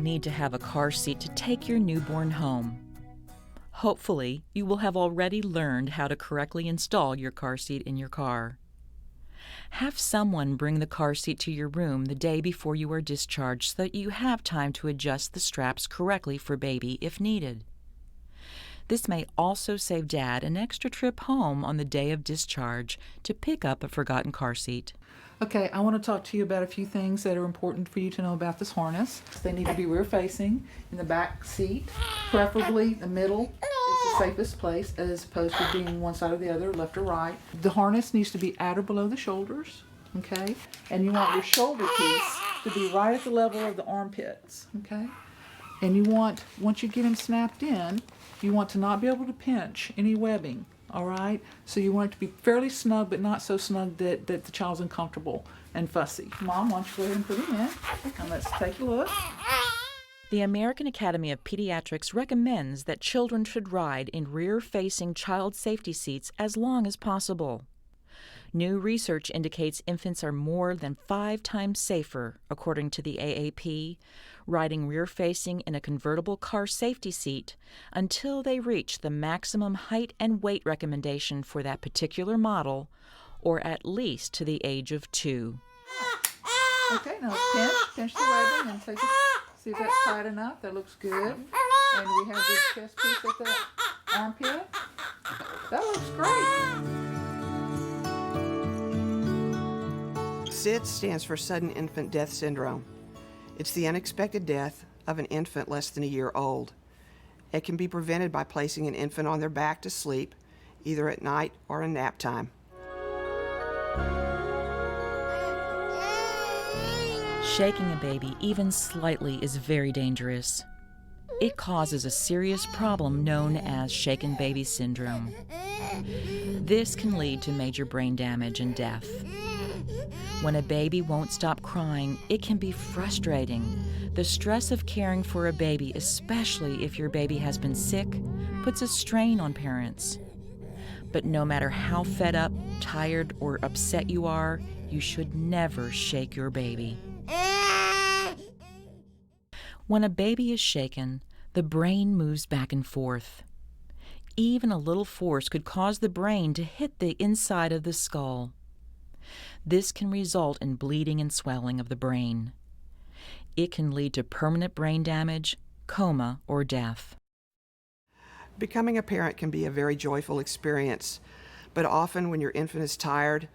need to have a car seat to take your newborn home. Hopefully, you will have already learned how to correctly install your car seat in your car. Have someone bring the car seat to your room the day before you are discharged so that you have time to adjust the straps correctly for baby if needed. This may also save Dad an extra trip home on the day of discharge to pick up a forgotten car seat. Okay, I want to talk to you about a few things that are important for you to know about this harness. They need to be rear facing in the back seat, preferably the middle is the safest place as opposed to being one side or the other, left or right. The harness needs to be at or below the shoulders, okay? And you want your shoulder piece to be right at the level of the armpits, okay? And you want, once you get him snapped in, you want to not be able to pinch any webbing, all right? So you want it to be fairly snug, but not so snug that the child's uncomfortable and fussy. Mom, why don't you go ahead and put him in, and let's take a look. The American Academy of Pediatrics recommends that children should ride in rear-facing child safety seats as long as possible. New research indicates infants are more than 5 times safer, according to the AAP, riding rear-facing in a convertible car safety seat until they reach the maximum height and weight recommendation for that particular model, or at least to the age of 2. Okay, now pinch the webbing and take it. See if that's tight enough. That looks good. And we have this chest piece at the armpit. That looks great. SIDS stands for Sudden Infant Death Syndrome. It's the unexpected death of an infant less than a year old. It can be prevented by placing an infant on their back to sleep, either at night or in nap time. Shaking a baby even slightly is very dangerous. It causes a serious problem known as shaken baby syndrome. This can lead to major brain damage and death. When a baby won't stop crying, it can be frustrating. The stress of caring for a baby, especially if your baby has been sick, puts a strain on parents. But no matter how fed up, tired, or upset you are, you should never shake your baby. When a baby is shaken, the brain moves back and forth. Even a little force could cause the brain to hit the inside of the skull. This can result in bleeding and swelling of the brain. It can lead to permanent brain damage, coma, or death. Becoming a parent can be a very joyful experience, but often when your infant is tired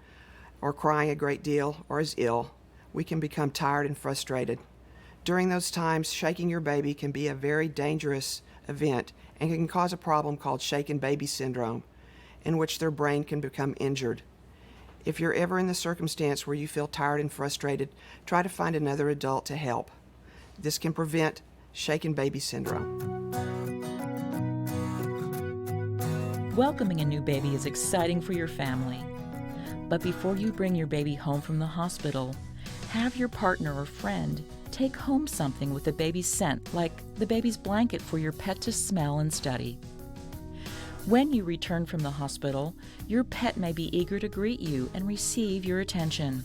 or crying a great deal or is ill, we can become tired and frustrated. During those times, shaking your baby can be a very dangerous event and can cause a problem called shaken baby syndrome, in which their brain can become injured. If you're ever in the circumstance where you feel tired and frustrated, try to find another adult to help. This can prevent shaken baby syndrome. Welcoming a new baby is exciting for your family. But before you bring your baby home from the hospital, have your partner or friend take home something with the baby's scent, like the baby's blanket for your pet to smell and study. When you return from the hospital, your pet may be eager to greet you and receive your attention.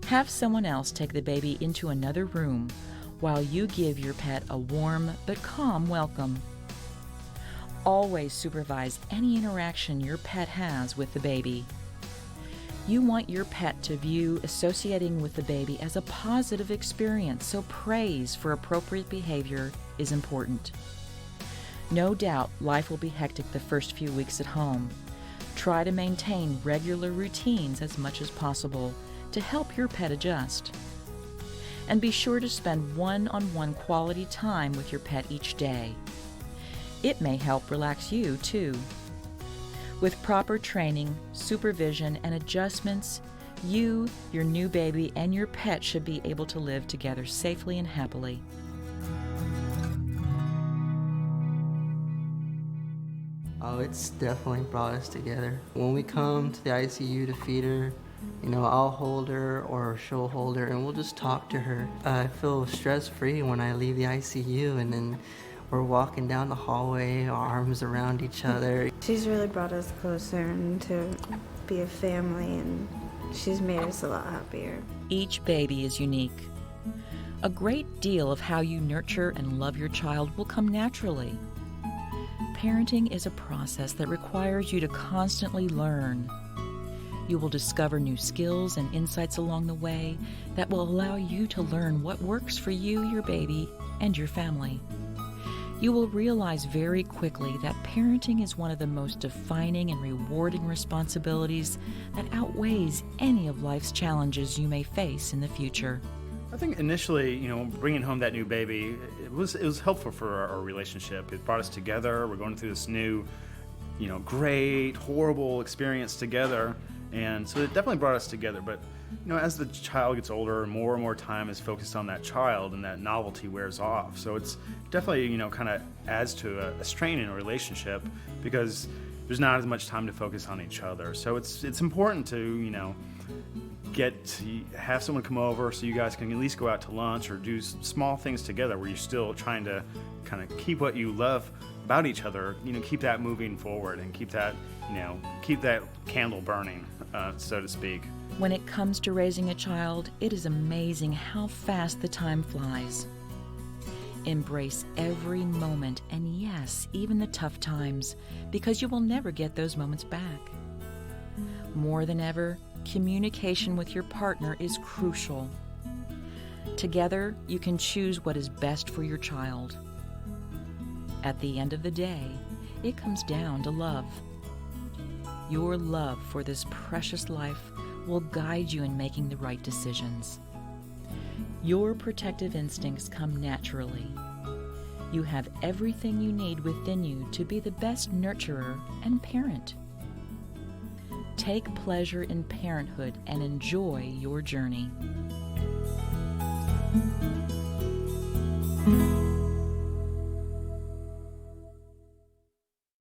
Have someone else take the baby into another room while you give your pet a warm but calm welcome. Always supervise any interaction your pet has with the baby. You want your pet to view associating with the baby as a positive experience, so praise for appropriate behavior is important. No doubt life will be hectic the first few weeks at home. Try to maintain regular routines as much as possible to help your pet adjust. And be sure to spend one-on-one quality time with your pet each day. It may help relax you too. With proper training, supervision, and adjustments, you, your new baby, and your pet should be able to live together safely and happily. Oh, it's definitely brought us together. When we come to the ICU to feed her, I'll hold her or she'll hold her and we'll just talk to her. I feel stress-free when I leave the ICU, and then we're walking down the hallway, our arms around each other. She's really brought us closer and to be a family, and she's made us a lot happier. Each baby is unique. A great deal of how you nurture and love your child will come naturally. Parenting is a process that requires you to constantly learn. You will discover new skills and insights along the way that will allow you to learn what works for you, your baby, and your family. You will realize very quickly that parenting is one of the most defining and rewarding responsibilities that outweighs any of life's challenges you may face in the future. I think initially, bringing home that new baby, it was helpful for our relationship. It brought us together. We're going through this new, great, horrible experience together. And so it definitely brought us together. But, as the child gets older, more and more time is focused on that child and that novelty wears off. So it's definitely, kind of adds to a strain in a relationship because there's not as much time to focus on each other. So it's important to, have someone come over so you guys can at least go out to lunch or do small things together where you're still trying to kind of keep what you love about each other, keep that moving forward and keep that candle burning, so to speak. When it comes to raising a child, it is amazing how fast the time flies. Embrace every moment, and yes, even the tough times, because you will never get those moments back. More than ever, communication with your partner is crucial. Together, you can choose what is best for your child. At the end of the day, it comes down to love. Your love for this precious life will guide you in making the right decisions. Your protective instincts come naturally. You have everything you need within you to be the best nurturer and parent. Take pleasure in parenthood and enjoy your journey.